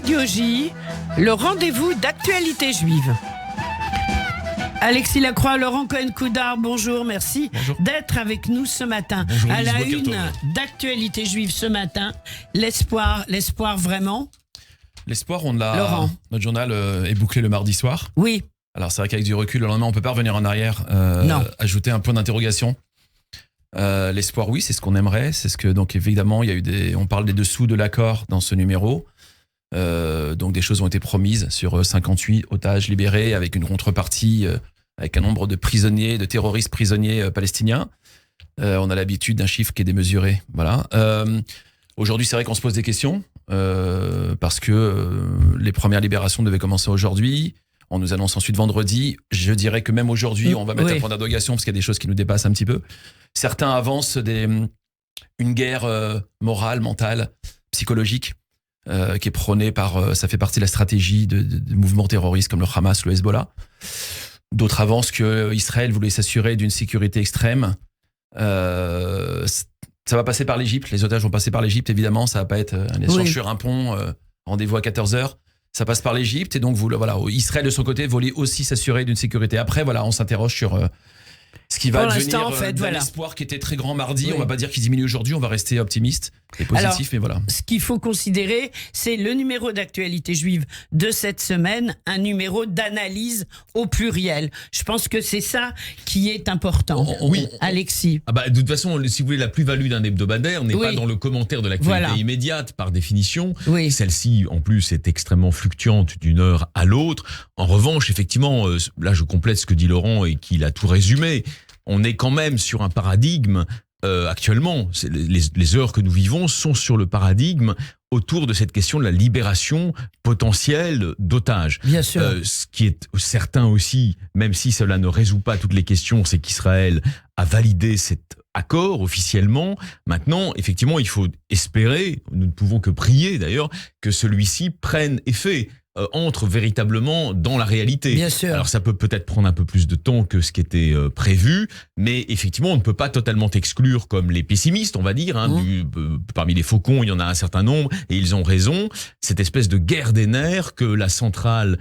Radio J, le rendez-vous d'actualité juive. Alexis Lacroix, Laurent Cohen-Coudard, bonjour, merci d'être avec nous ce matin. Bonjour, à la Lise une d'actualité juive ce matin, l'espoir vraiment. L'espoir, on l'a. Laurent. Notre journal est bouclé le mardi soir. Oui. Alors c'est vrai qu'avec du recul, le lendemain, on peut pas revenir en arrière, ajouter un point d'interrogation. L'espoir, oui, c'est ce qu'on aimerait. C'est ce que, donc évidemment, il y a eu on parle des dessous de l'accord dans ce numéro. Donc des choses ont été promises sur 58 otages libérés avec une contrepartie, avec un nombre de prisonniers, de terroristes prisonniers palestiniens. On a l'habitude d'un chiffre qui est démesuré. Voilà. Aujourd'hui, c'est vrai qu'on se pose des questions parce que les premières libérations devaient commencer aujourd'hui. On nous annonce ensuite vendredi. Je dirais que même aujourd'hui, on va mettre un point d'interrogation parce qu'il y a des choses qui nous dépassent un petit peu. Certains avancent une guerre morale, mentale, psychologique, qui est prônée par... ça fait partie de la stratégie de mouvements terroristes comme le Hamas, le Hezbollah. D'autres avancent qu'Israël voulait s'assurer d'une sécurité extrême. Ça va passer par l'Égypte. Les otages vont passer par l'Égypte, évidemment. Ça va pas être un échange sur un pont, rendez-vous à 14h. Ça passe par l'Égypte et donc Israël de son côté voulait aussi s'assurer d'une sécurité. Après, on s'interroge sur ce qui va devenir l'espoir qui était très grand mardi. On va pas dire qu'il diminue aujourd'hui, on va rester optimiste et positif. Mais voilà. Ce qu'il faut considérer, c'est le numéro d'actualité juive de cette semaine, un numéro d'analyse au pluriel. Je pense que c'est ça qui est important. Oui, Alexis. De toute façon, si vous voulez, la plus-value d'un hebdomadaire n'est pas dans le commentaire de l'actualité immédiate, par définition. Oui. Celle-ci, en plus, est extrêmement fluctuante d'une heure à l'autre. En revanche, effectivement, là, je complète ce que dit Laurent et qu'il a tout résumé. On est quand même sur un paradigme actuellement. Les heures que nous vivons sont sur le paradigme autour de cette question de la libération potentielle d'otages. Bien sûr. Ce qui est certain aussi, même si cela ne résout pas toutes les questions, c'est qu'Israël a validé cet accord officiellement. Maintenant, effectivement, il faut espérer, nous ne pouvons que prier d'ailleurs, que celui-ci prenne effet. Entre véritablement dans la réalité. Bien sûr. Alors ça peut-être prendre un peu plus de temps que ce qui était prévu, mais effectivement on ne peut pas totalement exclure comme les pessimistes, on va dire. Parmi les faucons, il y en a un certain nombre et ils ont raison. Cette espèce de guerre des nerfs que la centrale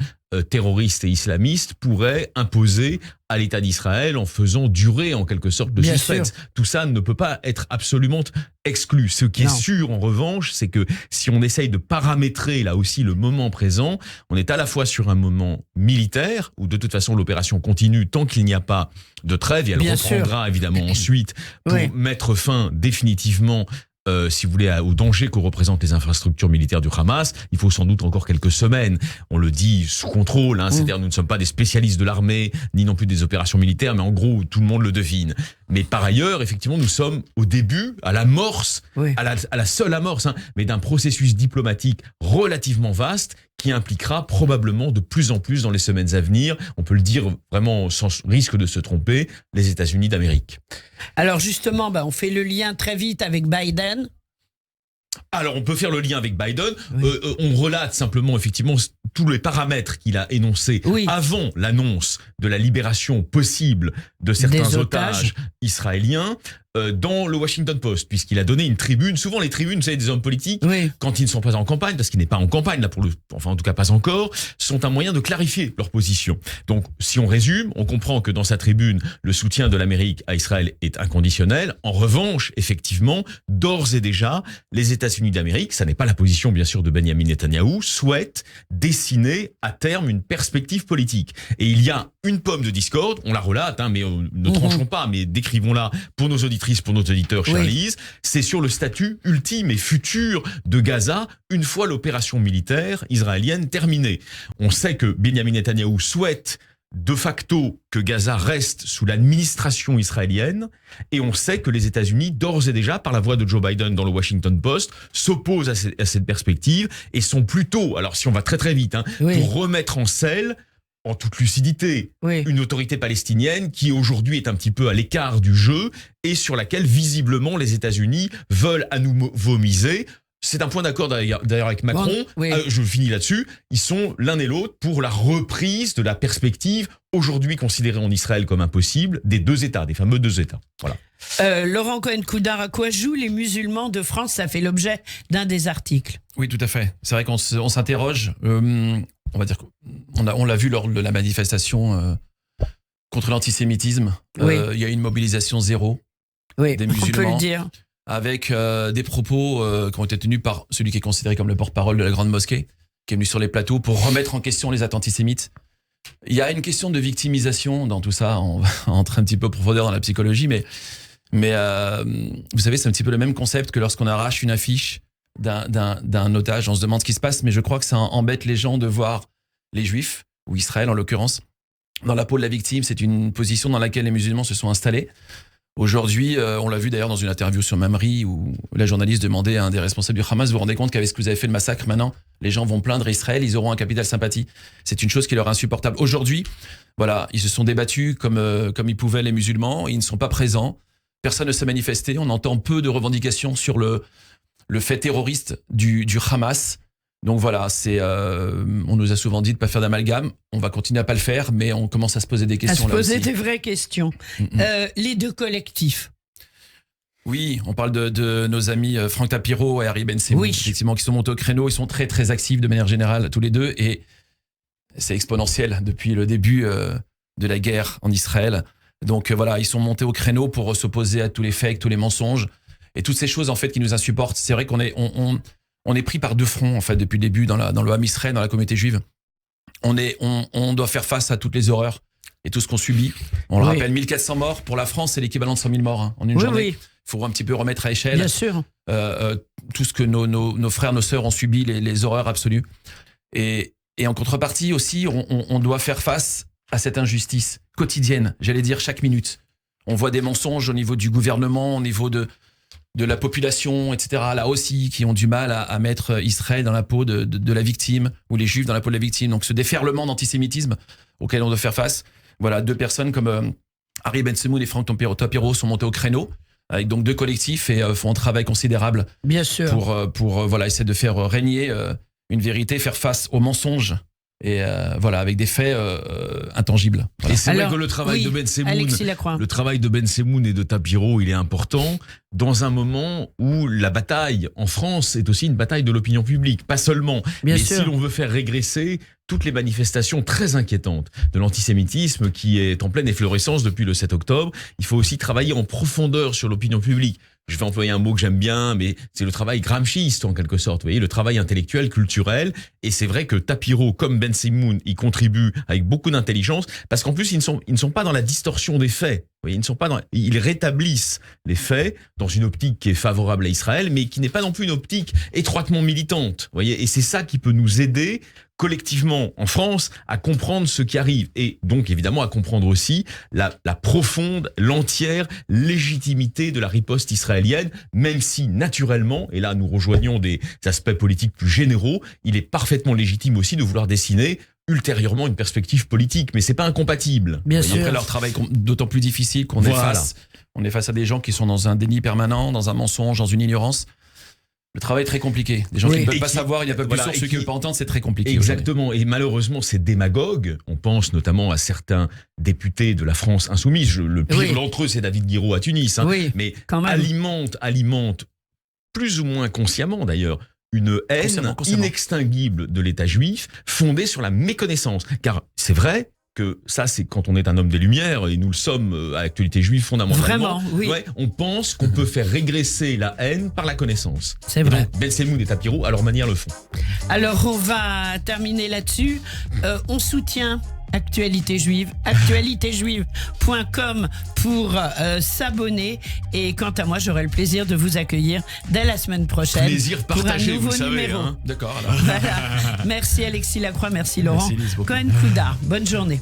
terroriste et islamiste pourrait imposer à l'État d'Israël en faisant durer en quelque sorte le suspense. Tout ça ne peut pas être absolument exclu. Ce qui est sûr en revanche, c'est que si on essaye de paramétrer là aussi le moment présent, on est à la fois sur un moment militaire où de toute façon l'opération continue tant qu'il n'y a pas de trêve et elle reprendra évidemment ensuite pour mettre fin définitivement si vous voulez, au danger que représentent les infrastructures militaires du Hamas. Il faut sans doute encore quelques semaines. On le dit sous contrôle, c'est-à-dire nous ne sommes pas des spécialistes de l'armée, ni non plus des opérations militaires, mais en gros, tout le monde le devine. Mais par ailleurs, effectivement, nous sommes au début, à l'amorce, à la seule amorce, mais d'un processus diplomatique relativement vaste qui impliquera probablement de plus en plus dans les semaines à venir, on peut le dire vraiment sans risque de se tromper, les États-Unis d'Amérique. Alors justement, on fait le lien très vite avec Biden. Alors, on peut faire le lien avec Biden. On relate simplement, effectivement, tous les paramètres qu'il a énoncés avant l'annonce de la libération possible de certains otages israéliens dans le Washington Post, puisqu'il a donné une tribune. Souvent, les tribunes, vous savez, des hommes politiques, quand ils ne sont pas en campagne, parce qu'il n'est pas en campagne, là, enfin, en tout cas, pas encore, sont un moyen de clarifier leur position. Donc, si on résume, on comprend que dans sa tribune, le soutien de l'Amérique à Israël est inconditionnel. En revanche, effectivement, d'ores et déjà, les États-Unis d'Amérique, ça n'est pas la position, bien sûr, de Benjamin Netanyahou, souhaitent dessiner à terme une perspective politique. Et il y a une pomme de discorde, on la relate, mais ne tranchons pas, mais décrivons-la pour nos auditrices, pour nos auditeurs, chère Lise, c'est sur le statut ultime et futur de Gaza une fois l'opération militaire israélienne terminée. On sait que Benjamin Netanyahou souhaite de facto que Gaza reste sous l'administration israélienne et on sait que les États-Unis, d'ores et déjà, par la voix de Joe Biden dans le Washington Post, s'opposent à cette perspective et sont plutôt, alors si on va très très vite, pour remettre en selle en toute lucidité, une autorité palestinienne qui aujourd'hui est un petit peu à l'écart du jeu et sur laquelle visiblement les États-Unis veulent à nouveau miser C'est un point d'accord d'ailleurs avec Macron. Bon, oui. Je finis là-dessus. Ils sont l'un et l'autre pour la reprise de la perspective, aujourd'hui considérée en Israël comme impossible, des 2 États, des fameux 2 États. Voilà. Laurent Cohen-Coudard, à quoi jouent les musulmans de France? Ça fait l'objet d'un des articles. Oui, tout à fait. C'est vrai qu'on s'interroge. On va dire qu'on l'a vu lors de la manifestation contre l'antisémitisme. Oui. Il y a une mobilisation zéro des musulmans. On peut le dire. Avec des propos qui ont été tenus par celui qui est considéré comme le porte-parole de la Grande Mosquée, qui est venu sur les plateaux pour remettre en question les actes antisémites. Il y a une question de victimisation dans tout ça. On va entrer un petit peu en profondeur dans la psychologie, mais vous savez, c'est un petit peu le même concept que lorsqu'on arrache une affiche d'un otage. On se demande ce qui se passe, mais je crois que ça embête les gens de voir les Juifs, ou Israël en l'occurrence, dans la peau de la victime. C'est une position dans laquelle les musulmans se sont installés. Aujourd'hui, on l'a vu d'ailleurs dans une interview sur Mamri où la journaliste demandait à un des responsables du Hamas, vous vous rendez compte qu'avec ce que vous avez fait le massacre, maintenant, les gens vont plaindre Israël, ils auront un capital sympathie. C'est une chose qui leur est insupportable. Aujourd'hui, voilà, ils se sont débattus comme ils pouvaient les musulmans, ils ne sont pas présents, personne ne s'est manifesté, on entend peu de revendications sur le fait terroriste du Hamas. Donc voilà, on nous a souvent dit de ne pas faire d'amalgame. On va continuer à ne pas le faire, mais on commence à se poser des questions. À se poser des vraies questions. Les 2 collectifs. Oui, on parle de nos amis Franck Tapiro et Harry Bensemoun, effectivement, qui sont montés au créneau. Ils sont très, très actifs de manière générale, tous les deux. Et c'est exponentiel depuis le début de la guerre en Israël. Donc voilà, ils sont montés au créneau pour s'opposer à tous les fakes, tous les mensonges. Et toutes ces choses, en fait, qui nous insupportent. C'est vrai qu'on est pris par 2 fronts, en fait, depuis le début, dans le Ham Israël, dans la communauté juive. On doit faire face à toutes les horreurs et tout ce qu'on subit. On le rappelle, 1400 morts. Pour la France, c'est l'équivalent de 100 000 morts en une journée. Il faut un petit peu remettre à échelle. Bien sûr. Tout ce que nos frères, nos sœurs ont subi, les horreurs absolues. Et en contrepartie aussi, on doit faire face à cette injustice quotidienne, j'allais dire chaque minute. On voit des mensonges au niveau du gouvernement, au niveau de la population, etc., là aussi, qui ont du mal à mettre Israël dans la peau de la victime, ou les Juifs dans la peau de la victime. Donc ce déferlement d'antisémitisme auquel on doit faire face. Voilà, 2 personnes comme Harry Bensemoun et Franck Tapiro sont montés au créneau, avec donc 2 collectifs, et font un travail considérable. Bien sûr. Pour voilà, essayer de faire régner une vérité, faire face aux mensonges. Et voilà, avec des faits intangibles. Voilà. Et c'est vrai que le travail de Ben Semoun et de Tapiro, il est important dans un moment où la bataille en France est aussi une bataille de l'opinion publique, pas seulement. Mais si l'on veut faire régresser toutes les manifestations très inquiétantes de l'antisémitisme qui est en pleine efflorescence depuis le 7 octobre, il faut aussi travailler en profondeur sur l'opinion publique. Je vais employer un mot que j'aime bien, mais c'est le travail gramsciiste en quelque sorte, vous voyez, le travail intellectuel, culturel. Et c'est vrai que Tapiro, comme Bensemoun, y contribuent avec beaucoup d'intelligence, parce qu'en plus, ils ne sont pas dans la distorsion des faits. Vous voyez, ils rétablissent les faits dans une optique qui est favorable à Israël, mais qui n'est pas non plus une optique étroitement militante. Vous voyez, et c'est ça qui peut nous aider collectivement en France à comprendre ce qui arrive, et donc évidemment à comprendre aussi la profonde, l'entière légitimité de la riposte israélienne, même si naturellement, et là nous rejoignons des aspects politiques plus généraux, il est parfaitement légitime aussi de vouloir dessiner ultérieurement une perspective politique, mais c'est pas incompatible. Bien sûr. Après leur travail d'autant plus difficile qu'on est face à des gens qui sont dans un déni permanent, dans un mensonge, dans une ignorance. Le travail est très compliqué. Des gens qui ne peuvent pas savoir, il y a pas plus sur ceux qui ne peuvent pas entendre, c'est très compliqué. Exactement. Et malheureusement, ces démagogues, on pense notamment à certains députés de la France insoumise. Le pire d'entre eux, c'est David Guiraud à Tunis. Mais alimente plus ou moins consciemment d'ailleurs une haine inextinguible de l'État juif fondée sur la méconnaissance. Car c'est vrai que ça, c'est quand on est un homme des Lumières, et nous le sommes à l'actualité juive fondamentalement. Vraiment, on pense qu'on peut faire régresser la haine par la connaissance. C'est vrai. Bensemoun et Tapiro, à leur manière, le font. Alors, on va terminer là-dessus. On soutient Actualité Juive, actualitéjuive.com pour s'abonner. Et quant à moi, j'aurai le plaisir de vous accueillir dès la semaine prochaine. Plaisir partagé, pour un nouveau vous savez. numéro. D'accord, alors. Voilà. Merci Alexis Lacroix, merci Laurent Cohen-Coudard. Bonne journée.